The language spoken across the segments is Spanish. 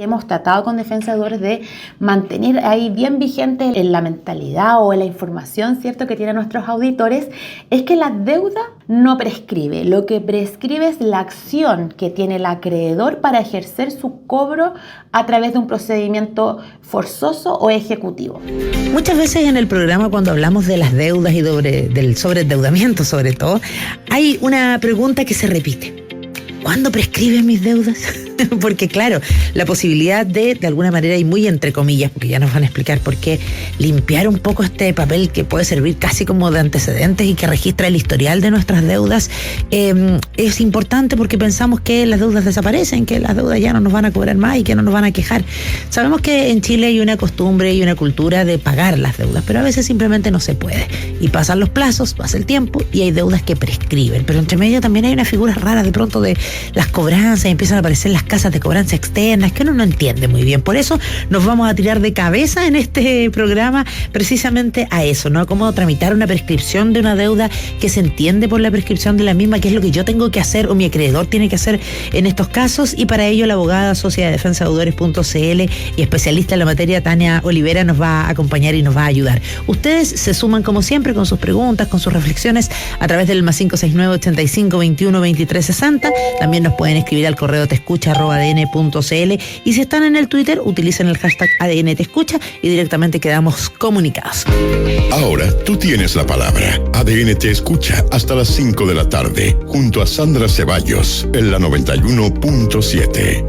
Hemos tratado con Defensa de Deudores de mantener ahí bien vigente en la mentalidad o en la información, ¿cierto?, que tienen nuestros auditores, es que la deuda no prescribe. Lo que prescribe es la acción que tiene el acreedor para ejercer su cobro a través de un procedimiento forzoso o ejecutivo. Muchas veces en el programa, cuando hablamos de las deudas y del sobreendeudamiento sobre todo, hay una pregunta que se repite. ¿Cuándo prescriben mis deudas? Porque claro, la posibilidad de alguna manera, y muy entre comillas, porque ya nos van a explicar por qué, limpiar un poco este papel que puede servir casi como de antecedentes y que registra el historial de nuestras deudas, es importante porque pensamos que las deudas desaparecen, que las deudas ya no nos van a cobrar más y que no nos van a quejar. Sabemos que en Chile hay una costumbre y una cultura de pagar las deudas, pero a veces simplemente no se puede. Y pasan los plazos, pasa el tiempo y hay deudas que prescriben. Pero entre medio también hay unas figuras raras de pronto de las cobranzas y empiezan a aparecer las casas de cobranza externas que uno no entiende muy bien. Por eso nos vamos a tirar de cabeza en este programa precisamente a eso, ¿no? A cómo tramitar una prescripción de una deuda, que se entiende por la prescripción de la misma, qué es lo que yo tengo que hacer o mi acreedor tiene que hacer en estos casos. Y para ello la abogada socia de defensadeudores.cl y especialista en la materia, Tania Olivera, nos va a acompañar y nos va a ayudar. Ustedes se suman como siempre con sus preguntas, con sus reflexiones a través del +569 85 21 23 60. También nos pueden escribir al correo teescucha@adn.cl, y si están en el Twitter, utilicen el hashtag ADN Te Escucha y directamente quedamos comunicados. Ahora tú tienes la palabra. ADN Te Escucha hasta las 5 de la tarde, junto a Sandra Ceballos, en la 91.7.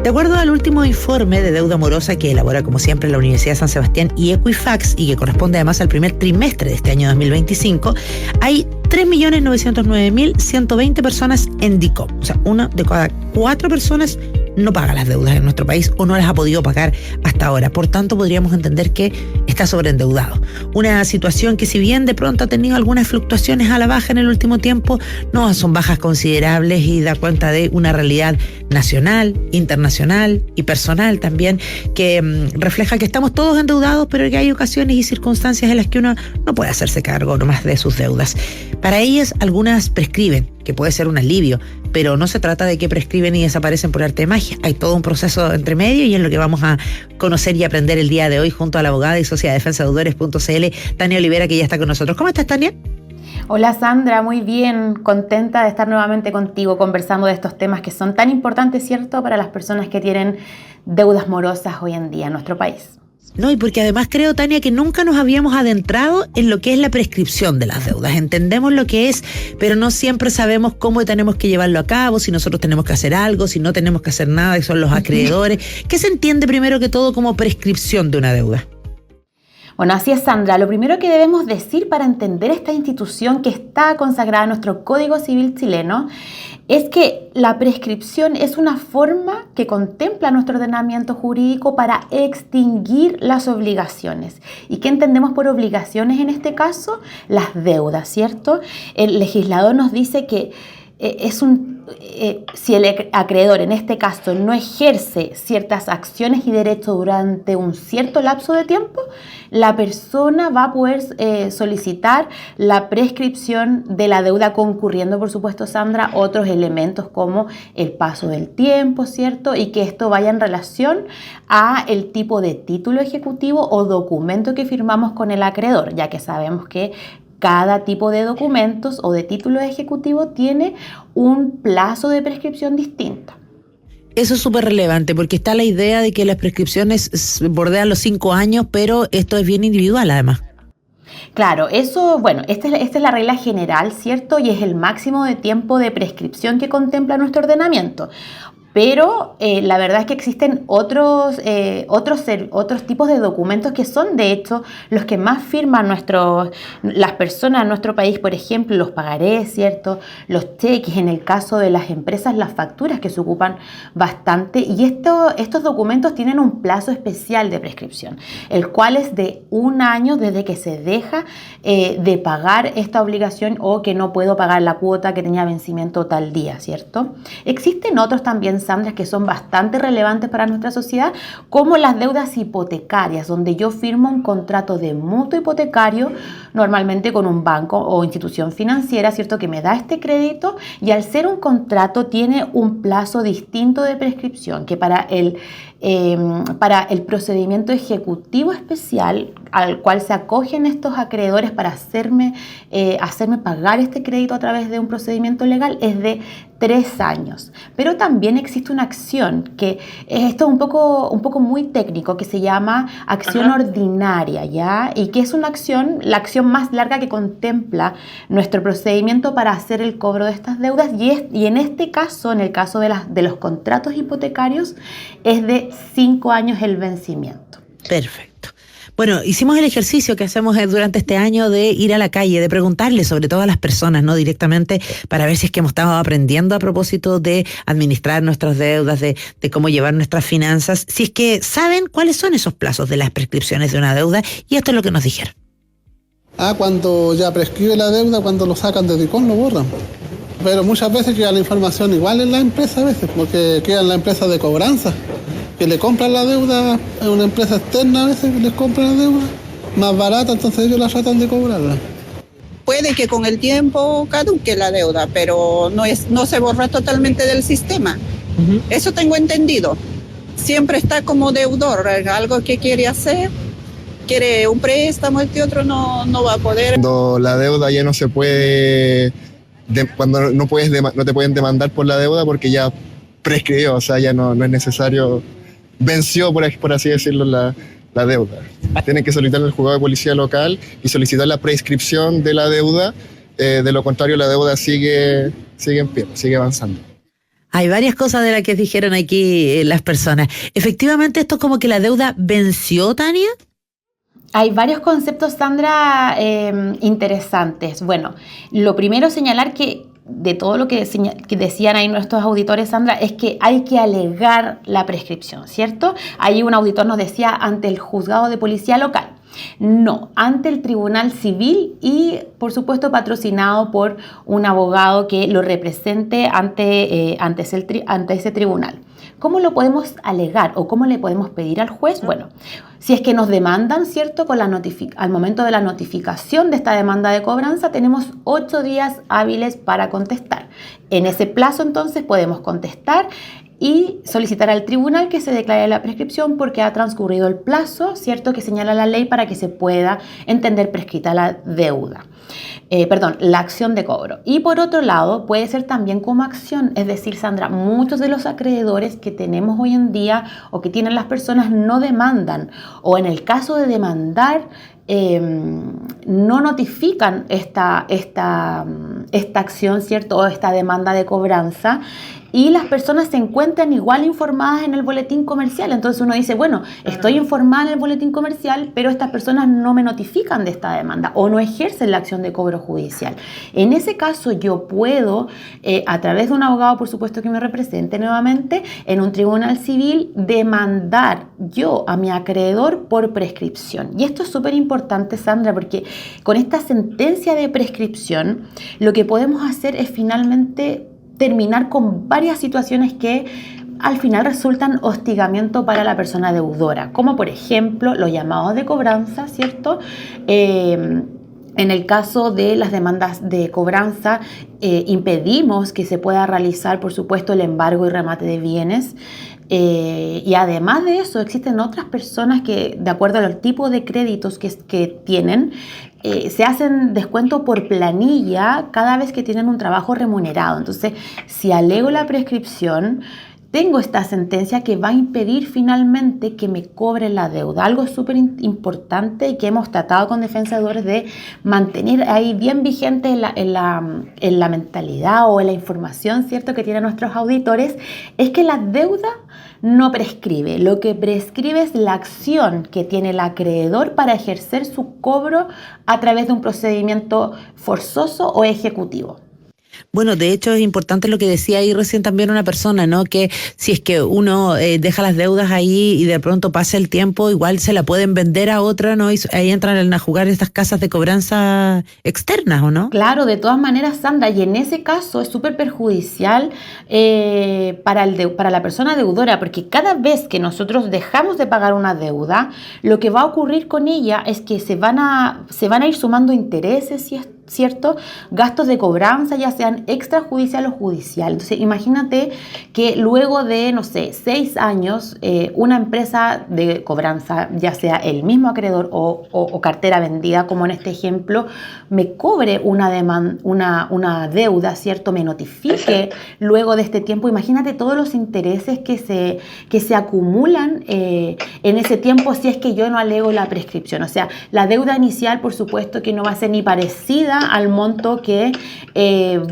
De acuerdo al último informe de deuda morosa que elabora, como siempre, la Universidad de San Sebastián y Equifax, y que corresponde además al primer trimestre de este año 2025, hay 3.909.120 personas en DICOM. O sea, una de cada 4 personas no paga las deudas en nuestro país o no las ha podido pagar hasta ahora. Por tanto, podríamos entender que está sobreendeudado. Una situación que, si bien de pronto ha tenido algunas fluctuaciones a la baja en el último tiempo, no son bajas considerables y da cuenta de una realidad nacional, internacional y personal también, que refleja que estamos todos endeudados, pero que hay ocasiones y circunstancias en las que uno no puede hacerse cargo nomás de sus deudas. Para ellas, algunas prescriben, que puede ser un alivio, pero no se trata de que prescriben y desaparecen por arte de magia. Hay todo un proceso entre medio y es lo que vamos a conocer y aprender el día de hoy junto a la abogada y socia de defensadeudores.cl, Tania Olivera, que ya está con nosotros. ¿Cómo estás, Tania? Hola, Sandra, muy bien, contenta de estar nuevamente contigo conversando de estos temas que son tan importantes, ¿cierto?, para las personas que tienen deudas morosas hoy en día en nuestro país. No, y porque además creo, Tania, que nunca nos habíamos adentrado en lo que es la prescripción de las deudas. Entendemos lo que es, pero no siempre sabemos cómo tenemos que llevarlo a cabo, si nosotros tenemos que hacer algo, si no tenemos que hacer nada, que son los acreedores. ¿Qué se entiende primero que todo como prescripción de una deuda? Bueno, así es, Sandra. Lo primero que debemos decir para entender esta institución que está consagrada en nuestro Código Civil chileno es que la prescripción es una forma que contempla nuestro ordenamiento jurídico para extinguir las obligaciones. ¿Y qué entendemos por obligaciones en este caso? Las deudas, ¿cierto? El legislador nos dice que si el acreedor en este caso no ejerce ciertas acciones y derechos durante un cierto lapso de tiempo, la persona va a poder solicitar la prescripción de la deuda, concurriendo, por supuesto, Sandra, otros elementos como el paso del tiempo, ¿cierto? Y que esto vaya en relación a el tipo de título ejecutivo o documento que firmamos con el acreedor, ya que sabemos que cada tipo de documentos o de título ejecutivo tiene un plazo de prescripción distinto. Eso es súper relevante porque está la idea de que las prescripciones bordean los 5 años, pero esto es bien individual además. Claro, eso, bueno, esta es la regla general, ¿cierto? Y es el máximo de tiempo de prescripción que contempla nuestro ordenamiento. Pero la verdad es que existen otros tipos de documentos que son, de hecho, los que más firman las personas en nuestro país. Por ejemplo, los pagarés, ¿cierto? Los cheques, en el caso de las empresas, las facturas, que se ocupan bastante. Y estos documentos tienen un plazo especial de prescripción, el cual es de 1 año desde que se deja de pagar esta obligación o que no puedo pagar la cuota que tenía vencimiento tal día, ¿cierto? Existen otros también, Sandra, que son bastante relevantes para nuestra sociedad, como las deudas hipotecarias, donde yo firmo un contrato de mutuo hipotecario, normalmente con un banco o institución financiera, ¿cierto?, que me da este crédito, y al ser un contrato tiene un plazo distinto de prescripción, que para el procedimiento ejecutivo especial al cual se acogen estos acreedores para hacerme pagar este crédito a través de un procedimiento legal, es de 3 años. Pero también existe una acción, que esto es un poco muy técnico, que se llama acción ordinaria, ¿ya? Y que es la acción más larga que contempla nuestro procedimiento para hacer el cobro de estas deudas, y en este caso, en el caso de los contratos hipotecarios, es de 5 años el vencimiento. Perfecto. Bueno, hicimos el ejercicio que hacemos durante este año de ir a la calle, de preguntarle sobre todo a las personas, no directamente, para ver si es que hemos estado aprendiendo a propósito de administrar nuestras deudas, de cómo llevar nuestras finanzas, si es que saben cuáles son esos plazos de las prescripciones de una deuda, y esto es lo que nos dijeron. Cuando ya prescribe la deuda, cuando lo sacan de DICOM lo borran. Pero muchas veces queda la información igual en la empresa, a veces, porque queda en la empresa de cobranza, que le compran la deuda a una empresa externa, a veces les compran la deuda más barata, entonces ellos la tratan de cobrarla. Puede que con el tiempo caduque la deuda, pero no se borra totalmente del sistema. Eso tengo entendido. Siempre está como deudor, algo que quiere hacer, quiere un préstamo, este otro no va a poder. Cuando la deuda ya no se puede, cuando no te pueden demandar por la deuda porque ya prescribió, o sea, ya no es necesario, venció, por así decirlo, la deuda. Tienen que solicitar al juzgado de policía local y solicitar la prescripción de la deuda, de lo contrario la deuda sigue en pie, sigue avanzando. Hay varias cosas de las que dijeron aquí las personas. Efectivamente, esto es como que la deuda venció, Tania. Hay varios conceptos, Sandra, interesantes. Bueno, lo primero, señalar que de todo lo que decían ahí nuestros auditores, Sandra, es que hay que alegar la prescripción, ¿cierto? Ahí un auditor nos decía ante el juzgado de policía local. No, ante el tribunal civil y, por supuesto, patrocinado por un abogado que lo represente ante ese tribunal. ¿Cómo lo podemos alegar o cómo le podemos pedir al juez? Bueno, si es que nos demandan, ¿cierto? Al momento de la notificación de esta demanda de cobranza, tenemos 8 días hábiles para contestar. En ese plazo, entonces, podemos contestar y solicitar al tribunal que se declare la prescripción porque ha transcurrido el plazo, ¿cierto?, que señala la ley para que se pueda entender prescrita la deuda. La acción de cobro. Y por otro lado, puede ser también como acción, es decir, Sandra, muchos de los acreedores que tenemos hoy en día o que tienen las personas no demandan, o en el caso de demandar, no notifican esta acción, ¿cierto?, o esta demanda de cobranza, y las personas se encuentran igual informadas en el boletín comercial. Entonces uno dice, bueno, estoy informada en el boletín comercial, pero estas personas no me notifican de esta demanda o no ejercen la acción de cobro judicial. En ese caso yo puedo, a través de un abogado, por supuesto, que me represente nuevamente, en un tribunal civil, demandar yo a mi acreedor por prescripción. Y esto es súper importante, Sandra, porque con esta sentencia de prescripción, lo que podemos hacer es finalmente terminar con varias situaciones que al final resultan hostigamiento para la persona deudora, como por ejemplo los llamados de cobranza, ¿cierto? En el caso de las demandas de cobranza, impedimos que se pueda realizar, por supuesto, el embargo y remate de bienes. Y además de eso, existen otras personas que, de acuerdo al tipo de créditos que tienen, se hacen descuento por planilla cada vez que tienen un trabajo remunerado. Entonces, si alego la prescripción, tengo esta sentencia que va a impedir finalmente que me cobre la deuda. Algo súper importante y que hemos tratado con defensores de mantener ahí bien vigente en la mentalidad o en la información, ¿cierto?, que tienen nuestros auditores, es que la deuda no prescribe. Lo que prescribe es la acción que tiene el acreedor para ejercer su cobro a través de un procedimiento forzoso o ejecutivo. Bueno, de hecho es importante lo que decía ahí recién también una persona, ¿no? Que si es que uno deja las deudas ahí y de pronto pasa el tiempo, igual se la pueden vender a otra, ¿no? Y ahí entran a jugar estas casas de cobranza externas, ¿o no? Claro, de todas maneras, Sandra, y en ese caso es súper perjudicial para la persona deudora, porque cada vez que nosotros dejamos de pagar una deuda, lo que va a ocurrir con ella es que se van a ir sumando intereses, si es cierto, gastos de cobranza, ya sean extrajudicial o judicial. Entonces, imagínate que luego de, no sé, 6 años, una empresa de cobranza, ya sea el mismo acreedor o cartera vendida, como en este ejemplo, me cobre una deuda, ¿cierto? Me notifique luego de este tiempo. Imagínate todos los intereses que se acumulan en ese tiempo si es que yo no alego la prescripción. O sea, la deuda inicial, por supuesto, que no va a ser ni parecida al monto que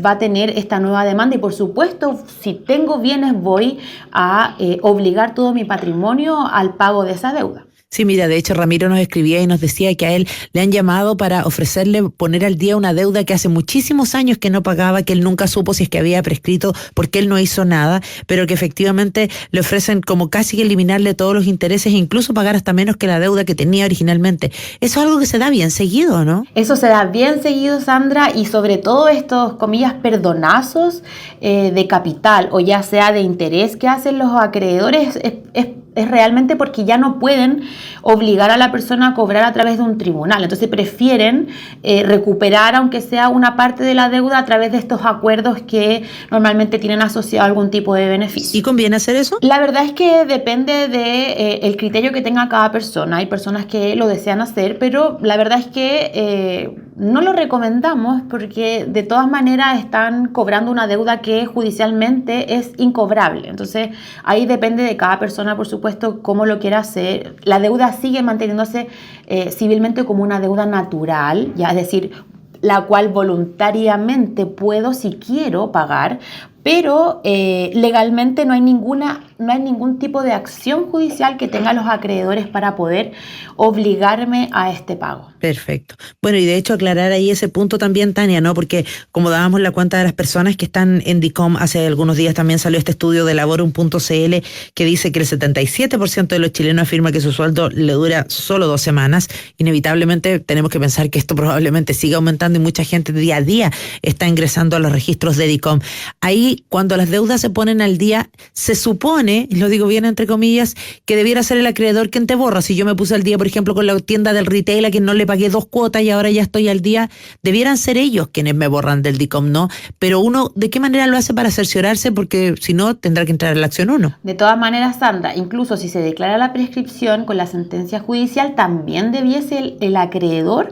va a tener esta nueva demanda, y por supuesto, si tengo bienes, voy a obligar todo mi patrimonio al pago de esa deuda. Sí, mira, de hecho Ramiro nos escribía y nos decía que a él le han llamado para ofrecerle poner al día una deuda que hace muchísimos años que no pagaba, que él nunca supo si es que había prescrito porque él no hizo nada, pero que efectivamente le ofrecen como casi que eliminarle todos los intereses e incluso pagar hasta menos que la deuda que tenía originalmente. Eso es algo que se da bien seguido, ¿no? Eso se da bien seguido, Sandra, y sobre todo estos, comillas, perdonazos de capital o ya sea de interés que hacen los acreedores es realmente porque ya no pueden obligar a la persona a cobrar a través de un tribunal. Entonces prefieren recuperar, aunque sea una parte de la deuda, a través de estos acuerdos que normalmente tienen asociado algún tipo de beneficio. ¿Y conviene hacer eso? La verdad es que depende del criterio que tenga cada persona. Hay personas que lo desean hacer, pero la verdad es que no lo recomendamos porque de todas maneras están cobrando una deuda que judicialmente es incobrable. Entonces ahí depende de cada persona, por supuesto, cómo lo quiera hacer. La deuda sigue manteniéndose civilmente como una deuda natural, ya, es decir, la cual voluntariamente puedo, si quiero, pagar, pero legalmente no hay ningún tipo de acción judicial que tengan los acreedores para poder obligarme a este pago. Perfecto. Bueno, y de hecho aclarar ahí ese punto también, Tania, ¿no? Porque como dábamos la cuenta de las personas que están en DICOM, hace algunos días también salió este estudio de Laborum.cl que dice que el 77% de los chilenos afirma que su sueldo le dura solo 2 semanas. Inevitablemente tenemos que pensar que esto probablemente siga aumentando y mucha gente día a día está ingresando a los registros de DICOM. Ahí, cuando las deudas se ponen al día, se supone, y lo digo bien entre comillas, que debiera ser el acreedor quien te borra. Si yo me puse al día, por ejemplo, con la tienda del retail a quien no le pagué 2 cuotas y ahora ya estoy al día, debieran ser ellos quienes me borran del DICOM, ¿no? Pero uno, ¿de qué manera lo hace para cerciorarse? Porque si no, tendrá que entrar en la acción uno. De todas maneras, Sandra, incluso si se declara la prescripción con la sentencia judicial, también debiese el acreedor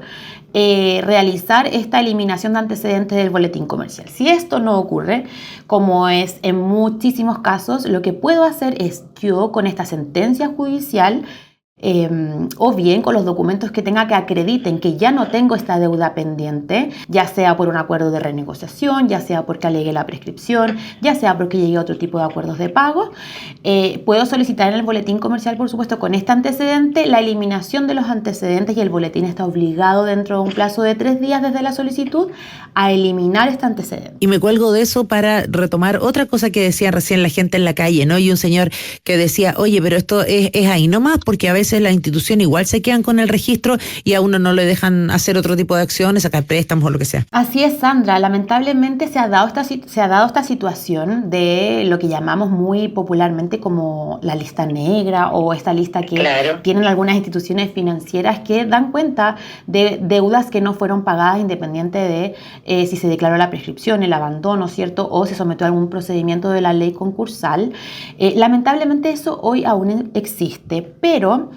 realizar esta eliminación de antecedentes del boletín comercial. Si esto no ocurre, como es en muchísimos casos, lo que puedo hacer es yo, con esta sentencia judicial, o bien con los documentos que tenga que acrediten que ya no tengo esta deuda pendiente, ya sea por un acuerdo de renegociación, ya sea porque alegué la prescripción, ya sea porque llegué a otro tipo de acuerdos de pago, puedo solicitar en el boletín comercial, por supuesto, con este antecedente, la eliminación de los antecedentes, y el boletín está obligado dentro de un plazo de 3 días desde la solicitud a eliminar este antecedente. Y me cuelgo de eso para retomar otra cosa que decía recién la gente en la calle, ¿no? Y un señor que decía, oye, pero esto es ahí nomás, porque a veces las instituciones igual se quedan con el registro y a uno no le dejan hacer otro tipo de acciones, sacar préstamos o lo que sea. Así es, Sandra. Lamentablemente se ha dado esta situación de lo que llamamos muy popularmente como la lista negra, o esta lista que tienen algunas instituciones financieras que dan cuenta de deudas que no fueron pagadas, independiente de si se declaró la prescripción, el abandono, ¿cierto? O se sometió a algún procedimiento de la ley concursal. Lamentablemente eso hoy aún existe, pero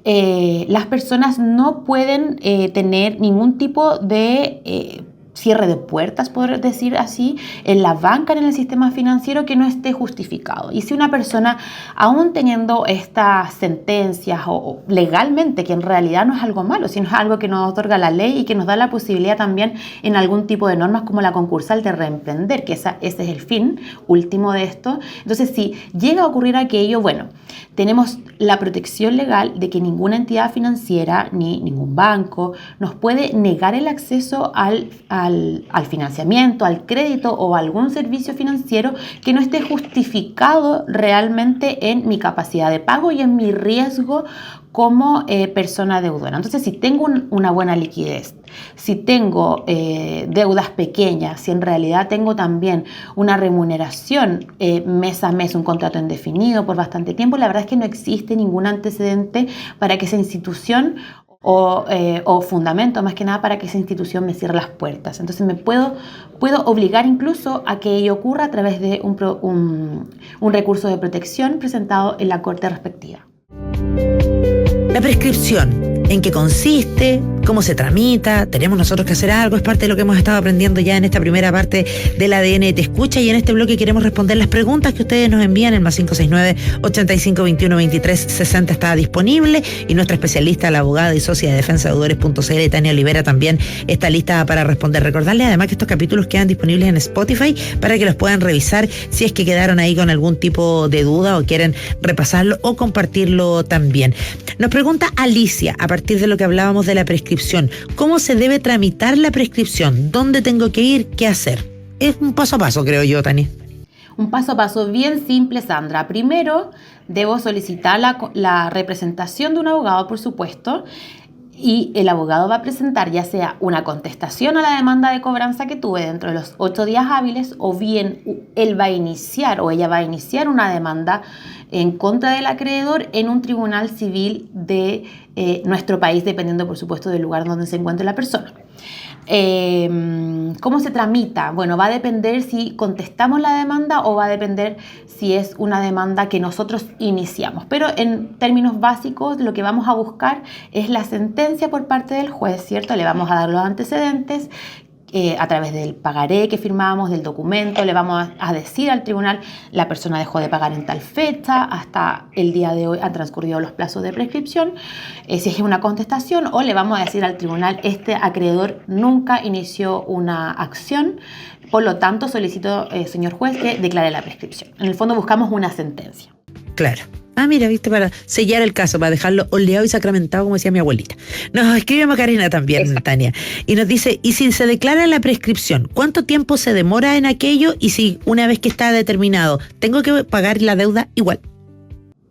las personas no pueden tener ningún tipo de cierre de puertas, poder decir así, en la banca, en el sistema financiero, que no esté justificado. Y si una persona, aún teniendo estas sentencias o legalmente, que en realidad no es algo malo, sino es algo que nos otorga la ley y que nos da la posibilidad también en algún tipo de normas como la concursal de reemprender, que ese es el fin último de esto. Entonces, si llega a ocurrir aquello, bueno, tenemos la protección legal de que ninguna entidad financiera ni ningún banco nos puede negar el acceso al financiamiento, al crédito o a algún servicio financiero que no esté justificado realmente en mi capacidad de pago y en mi riesgo como persona deudora. Entonces, si tengo una buena liquidez, si tengo deudas pequeñas, si en realidad tengo también una remuneración mes a mes, un contrato indefinido por bastante tiempo, la verdad es que no existe ningún antecedente para que esa institución o fundamento más que nada para que esa institución me cierre las puertas. Entonces me puedo obligar incluso a que ello ocurra a través de un recurso de protección presentado en la corte respectiva. La prescripción, ¿en qué consiste? ¿Cómo se tramita? ¿Tenemos nosotros que hacer algo? Es parte de lo que hemos estado aprendiendo ya en esta primera parte del ADN Te Escucha, y en este bloque queremos responder las preguntas que ustedes nos envían. El más 569-8521-2360 está disponible, y nuestra especialista, la abogada y socia de defensa de deudores.cl, Tania Olivera, también está lista para responder. Recordarles además que estos capítulos quedan disponibles en Spotify para que los puedan revisar si es que quedaron ahí con algún tipo de duda o quieren repasarlo o compartirlo también. Nos pregunta Alicia, a partir de lo que hablábamos de la prescripción, ¿cómo se debe tramitar la prescripción? ¿Dónde tengo que ir? ¿Qué hacer? Es un paso a paso, creo yo, Tania. Un paso a paso bien simple, Sandra. Primero, debo solicitar la representación de un abogado, por supuesto, y el abogado va a presentar ya sea una contestación a la demanda de cobranza que tuve dentro de los 8 días hábiles, o bien él va a iniciar o ella va a iniciar una demanda en contra del acreedor en un tribunal civil de nuestro país, dependiendo por supuesto del lugar donde se encuentre la persona. ¿Cómo se tramita? Bueno, va a depender si contestamos la demanda o va a depender si es una demanda que nosotros iniciamos. Pero en términos básicos, lo que vamos a buscar es la sentencia por parte del juez, ¿cierto? Le vamos a dar los antecedentes a través del pagaré que firmamos, del documento. Le vamos a decir al tribunal: la persona dejó de pagar en tal fecha, hasta el día de hoy han transcurrido los plazos de prescripción, si es una contestación, o le vamos a decir al tribunal: este acreedor nunca inició una acción, por lo tanto solicito, señor juez, que declare la prescripción. En el fondo buscamos una sentencia. Claro. Ah, mira, viste, para sellar el caso, para dejarlo oleado y sacramentado, como decía mi abuelita. Nos escribe Macarena también, exacto, Tania, y nos dice: ¿y si se declara la prescripción, cuánto tiempo se demora en aquello? Y si una vez que está determinado, ¿tengo que pagar la deuda igual?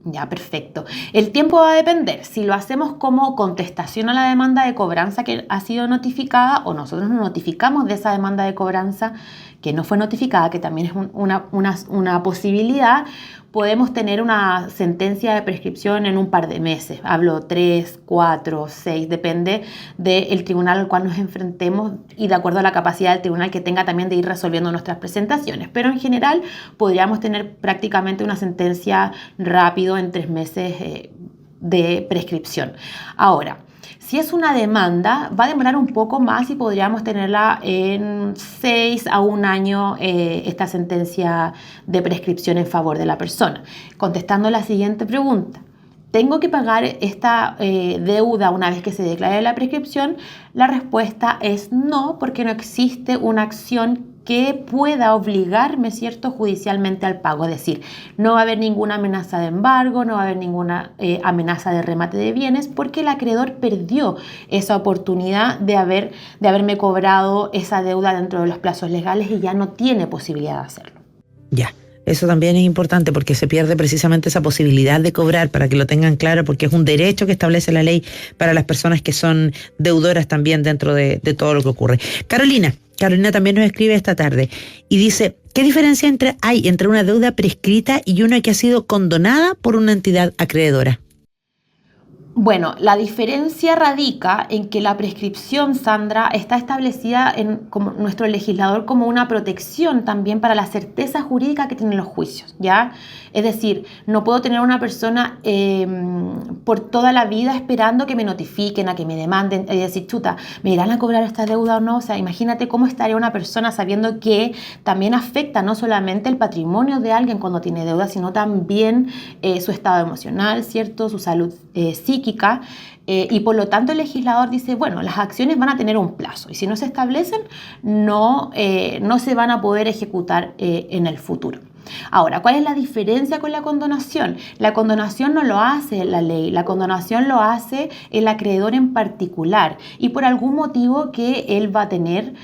Ya, perfecto. El tiempo va a depender si lo hacemos como contestación a la demanda de cobranza que ha sido notificada, o nosotros nos notificamos de esa demanda de cobranza que no fue notificada, que también es una posibilidad. Podemos tener una sentencia de prescripción en un par de meses. Hablo 3, 4, 6, depende del tribunal al cual nos enfrentemos y de acuerdo a la capacidad del tribunal que tenga también de ir resolviendo nuestras presentaciones. Pero en general podríamos tener prácticamente una sentencia rápido en 3 meses de prescripción. Ahora, si es una demanda, va a demorar un poco más y podríamos tenerla en 6 a 1 año, esta sentencia de prescripción en favor de la persona. Contestando la siguiente pregunta: ¿tengo que pagar esta deuda una vez que se declare la prescripción? La respuesta es no, porque no existe una acción que pueda obligarme, ¿cierto?, judicialmente al pago. Es decir, no va a haber ninguna amenaza de embargo, no va a haber ninguna amenaza de remate de bienes, porque el acreedor perdió esa oportunidad de haberme cobrado esa deuda dentro de los plazos legales y ya no tiene posibilidad de hacerlo. Ya. Eso también es importante, porque se pierde precisamente esa posibilidad de cobrar, para que lo tengan claro, porque es un derecho que establece la ley para las personas que son deudoras también dentro de todo lo que ocurre. Carolina también nos escribe esta tarde y dice: ¿qué diferencia hay entre una deuda prescrita y una que ha sido condonada por una entidad acreedora? Bueno, la diferencia radica en que la prescripción, Sandra, está establecida como nuestro legislador como una protección también para la certeza jurídica que tienen los juicios, ¿ya? Es decir, no puedo tener una persona por toda la vida esperando que me notifiquen, a que me demanden, y decir: chuta, ¿me irán a cobrar esta deuda o no? O sea, imagínate cómo estaría una persona sabiendo que también afecta no solamente el patrimonio de alguien cuando tiene deuda, sino también su estado emocional, ¿cierto? Su salud psíquica. Y por lo tanto el legislador dice: bueno, las acciones van a tener un plazo y si no se establecen no se van a poder ejecutar en el futuro. Ahora, ¿cuál es la diferencia con la condonación? La condonación no lo hace la ley, la condonación lo hace el acreedor en particular y por algún motivo que él va a tener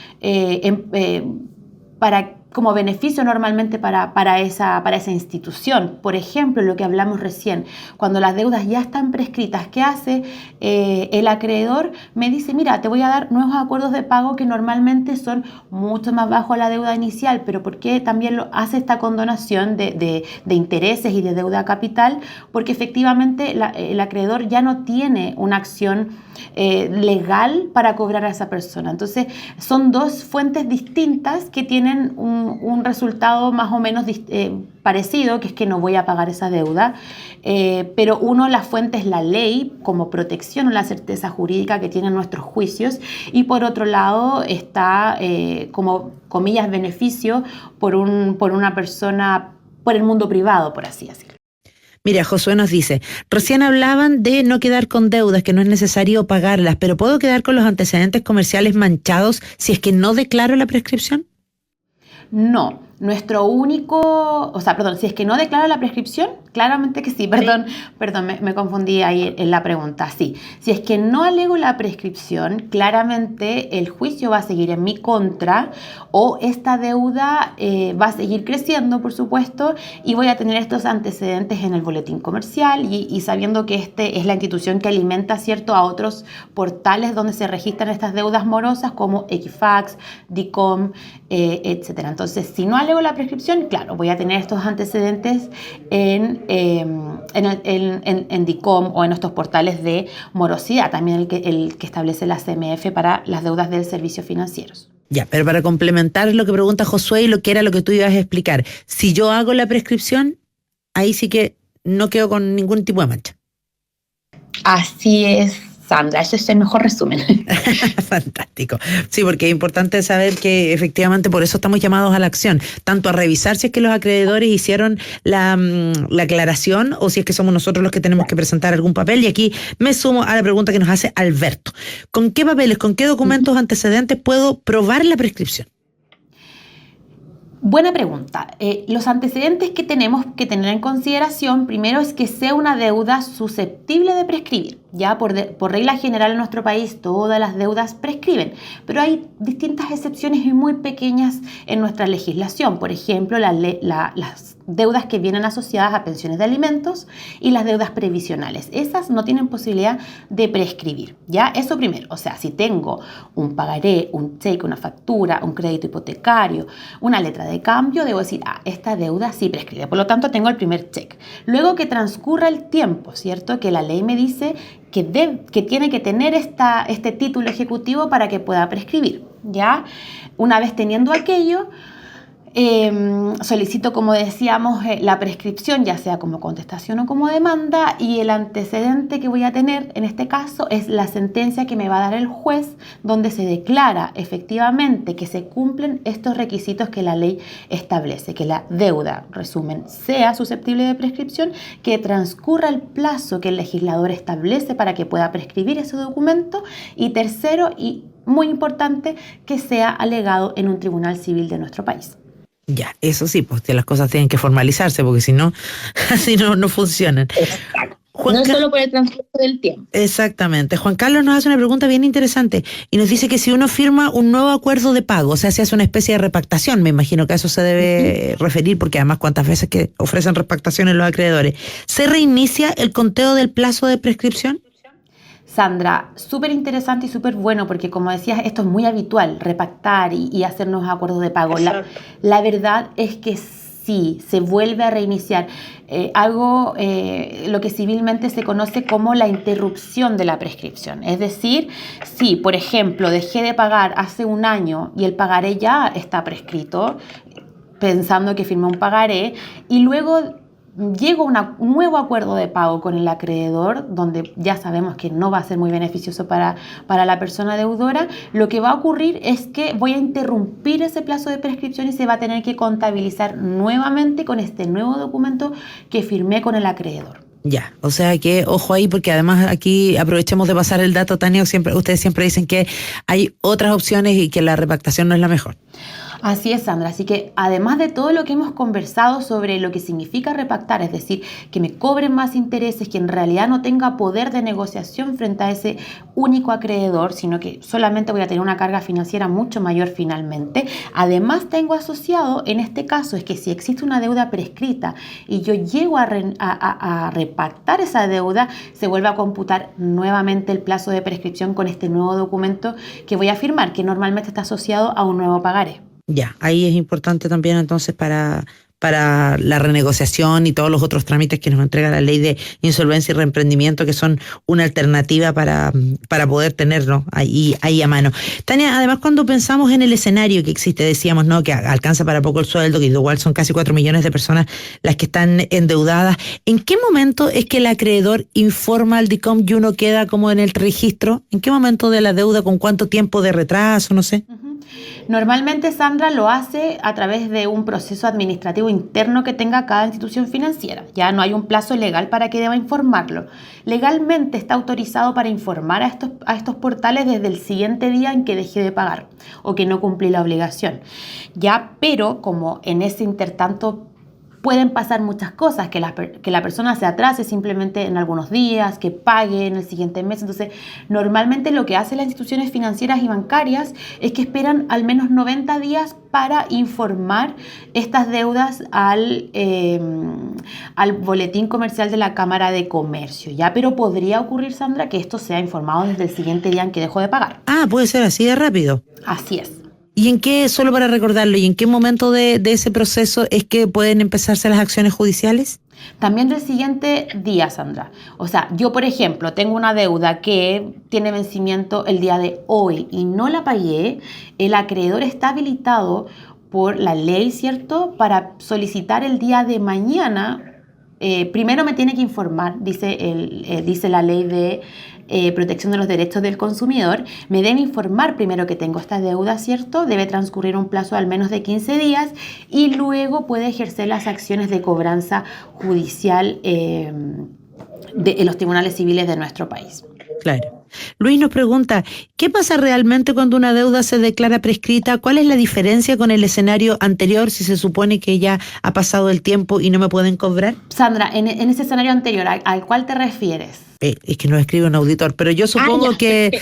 como beneficio normalmente para esa institución. Por ejemplo, lo que hablamos recién, cuando las deudas ya están prescritas, ¿qué hace? El acreedor me dice, mira, te voy a dar nuevos acuerdos de pago que normalmente son mucho más bajos a la deuda inicial, pero ¿por qué también lo hace esta condonación de intereses y de deuda capital? Porque efectivamente el acreedor ya no tiene una acción legal para cobrar a esa persona. Entonces, son dos fuentes distintas que tienen un resultado más o menos parecido, que es que no voy a pagar esa deuda, pero la fuente es la ley como protección o la certeza jurídica que tienen nuestros juicios, y por otro lado está como comillas beneficio por una persona, por el mundo privado, por así decirlo. Mira, Josué nos dice, recién hablaban de no quedar con deudas, que no es necesario pagarlas, pero ¿puedo quedar con los antecedentes comerciales manchados si es que no declaro la prescripción? No, si es que no declaro la prescripción, claramente que sí, perdón, me confundí ahí en la pregunta, sí. Si es que no alego la prescripción, claramente el juicio va a seguir en mi contra o esta deuda va a seguir creciendo, por supuesto, y voy a tener estos antecedentes en el boletín comercial y sabiendo que este es la institución que alimenta, ¿cierto?, a otros portales donde se registran estas deudas morosas como Equifax, DICOM, etcétera. Entonces, si no alego la prescripción, claro, voy a tener estos antecedentes en DICOM o en estos portales de morosidad, también el que establece la CMF para las deudas de servicios financieros. Ya, pero para complementar lo que pregunta Josué y lo que era lo que tú ibas a explicar, si yo hago la prescripción, ahí sí que no quedo con ningún tipo de mancha. Así es, Sandra, ese es el mejor resumen. Fantástico. Sí, porque es importante saber que efectivamente por eso estamos llamados a la acción, tanto a revisar si es que los acreedores hicieron la aclaración o si es que somos nosotros los que tenemos que presentar algún papel. Y aquí me sumo a la pregunta que nos hace Alberto. ¿Con qué papeles, con qué documentos antecedentes puedo probar la prescripción? Buena pregunta. Los antecedentes que tenemos que tener en consideración, primero es que sea una deuda susceptible de prescribir. Ya por regla general en nuestro país todas las deudas prescriben, pero hay distintas excepciones y muy pequeñas en nuestra legislación. Por ejemplo, las deudas que vienen asociadas a pensiones de alimentos y las deudas previsionales. Esas no tienen posibilidad de prescribir. Ya, eso primero. O sea, si tengo un pagaré, un cheque, una factura, un crédito hipotecario, una letra de cambio, debo decir, esta deuda sí prescribe. Por lo tanto, tengo el primer check. Luego que transcurra el tiempo, ¿cierto? Que la ley me dice que tiene que tener este título ejecutivo para que pueda prescribir. ¿Ya? Una vez teniendo aquello, solicito, como decíamos, la prescripción, ya sea como contestación o como demanda, y el antecedente que voy a tener en este caso es la sentencia que me va a dar el juez, donde se declara efectivamente que se cumplen estos requisitos que la ley establece, que la deuda, resumen, sea susceptible de prescripción, que transcurra el plazo que el legislador establece para que pueda prescribir ese documento, y tercero, y muy importante, que sea alegado en un tribunal civil de nuestro país. Ya, eso sí, pues que las cosas tienen que formalizarse, porque si no, así no funcionan. Exacto. No es solo por el transcurso del tiempo. Exactamente. Juan Carlos nos hace una pregunta bien interesante y nos dice que si uno firma un nuevo acuerdo de pago, o sea, se hace una especie de repactación, me imagino que a eso se debe referir, porque además cuántas veces que ofrecen repactaciones los acreedores, ¿se reinicia el conteo del plazo de prescripción? Sandra, súper interesante y súper bueno, porque como decías, esto es muy habitual, repactar y hacer nuevos acuerdos de pago. La verdad es que sí, se vuelve a reiniciar lo que civilmente se conoce como la interrupción de la prescripción. Es decir, si, por ejemplo, dejé de pagar hace un año y el pagaré ya está prescrito, pensando que firmé un pagaré, y luego llego a un nuevo acuerdo de pago con el acreedor, donde ya sabemos que no va a ser muy beneficioso para la persona deudora, lo que va a ocurrir es que voy a interrumpir ese plazo de prescripción y se va a tener que contabilizar nuevamente con este nuevo documento que firmé con el acreedor. Ya, o sea que ojo ahí, porque además aquí aprovechemos de pasar el dato, Tania, ustedes siempre dicen que hay otras opciones y que la repactación no es la mejor. Así es, Sandra. Así que además de todo lo que hemos conversado sobre lo que significa repactar, es decir, que me cobren más intereses, que en realidad no tenga poder de negociación frente a ese único acreedor, sino que solamente voy a tener una carga financiera mucho mayor finalmente. Además tengo asociado, en este caso, es que si existe una deuda prescrita y yo llego a repactar esa deuda, se vuelve a computar nuevamente el plazo de prescripción con este nuevo documento que voy a firmar, que normalmente está asociado a un nuevo pagaré. Ya, ahí es importante también entonces para la renegociación y todos los otros trámites que nos entrega la ley de insolvencia y reemprendimiento, que son una alternativa para poder tenerlo ahí a mano. Tania, además cuando pensamos en el escenario que existe, decíamos, ¿no?, que alcanza para poco el sueldo, que igual son casi 4 millones de personas las que están endeudadas, ¿en qué momento es que el acreedor informa al DICOM y uno queda como en el registro? ¿En qué momento de la deuda, con cuánto tiempo de retraso, no sé? Normalmente, Sandra, lo hace a través de un proceso administrativo interno que tenga cada institución financiera. Ya no hay un plazo legal para que deba informarlo. Legalmente está autorizado para informar a estos portales desde el siguiente día en que deje de pagar o que no cumplí la obligación. Ya, pero como en ese intertanto pueden pasar muchas cosas, que la persona se atrase simplemente en algunos días, que pague en el siguiente mes. Entonces, normalmente lo que hacen las instituciones financieras y bancarias es que esperan al menos 90 días para informar estas deudas al boletín comercial de la Cámara de Comercio. Ya, pero podría ocurrir, Sandra, que esto sea informado desde el siguiente día en que dejó de pagar. Ah, puede ser así de rápido. Así es. ¿Y en qué, solo para recordarlo, y en qué momento de ese proceso es que pueden empezarse las acciones judiciales? También del siguiente día, Sandra. O sea, yo, por ejemplo, tengo una deuda que tiene vencimiento el día de hoy y no la pagué. El acreedor está habilitado por la ley, ¿cierto?, para solicitar el día de mañana. Primero me tiene que informar, dice la ley de protección de los derechos del consumidor. Me debe informar primero que tengo esta deuda, ¿cierto? Debe transcurrir un plazo al menos de 15 días y luego puede ejercer las acciones de cobranza judicial en los tribunales civiles de nuestro país. Claro. Luis nos pregunta, ¿qué pasa realmente cuando una deuda se declara prescrita? ¿Cuál es la diferencia con el escenario anterior si se supone que ya ha pasado el tiempo y no me pueden cobrar? Sandra, en ese escenario anterior, ¿al cuál te refieres? Es que nos escribe un auditor, pero yo supongo que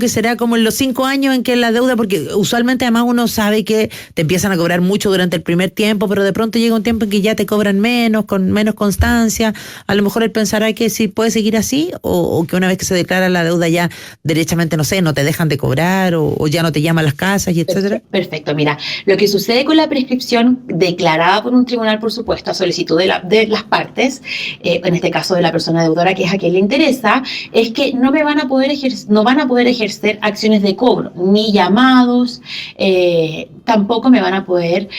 será como en los 5 años en que la deuda, porque usualmente además uno sabe que te empiezan a cobrar mucho durante el primer tiempo, pero de pronto llega un tiempo en que ya te cobran menos, con menos constancia. A lo mejor él pensará que sí puede seguir así, o que una vez que se declara la deuda ya derechamente, no sé, no te dejan de cobrar o ya no te llaman las casas y etcétera. Perfecto, mira, lo que sucede con la prescripción declarada por un tribunal, por supuesto, a solicitud de las partes, en este caso de la persona deudora, que es a quien le interesa, es que no van a poder ejercer acciones de cobro, ni llamados, tampoco me van a poder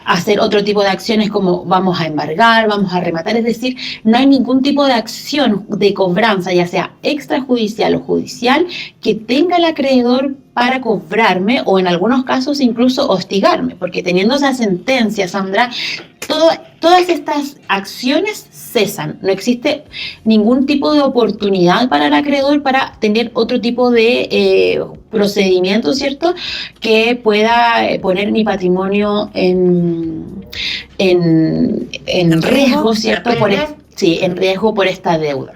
hacer otro tipo de acciones como vamos a embargar, vamos a rematar, es decir, no hay ningún tipo de acción de cobranza, ya sea extrajudicial o judicial, que tenga el acreedor para cobrarme o en algunos casos incluso hostigarme, porque teniendo esa sentencia, Sandra, todas estas acciones cesan. No existe ningún tipo de oportunidad para el acreedor para tener otro tipo de procedimiento, ¿cierto?, que pueda poner mi patrimonio en riesgo, ¿cierto?, en riesgo por esta deuda.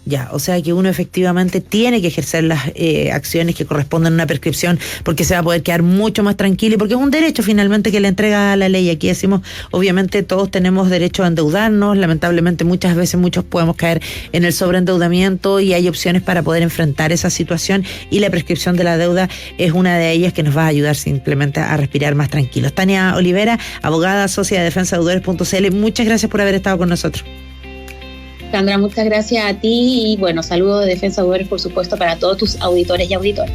Ya, o sea que uno efectivamente tiene que ejercer las acciones que corresponden a una prescripción, porque se va a poder quedar mucho más tranquilo y porque es un derecho finalmente que le entrega la ley. Aquí decimos, obviamente todos tenemos derecho a endeudarnos, lamentablemente muchas veces muchos podemos caer en el sobreendeudamiento y hay opciones para poder enfrentar esa situación y la prescripción de la deuda es una de ellas que nos va a ayudar simplemente a respirar más tranquilos. Tania Olivera, abogada, socia de defensadeudores.cl, muchas gracias por haber estado con nosotros. Sandra, muchas gracias a ti y bueno, saludos de Defensa de Deudores, por supuesto, para todos tus auditores y auditoras.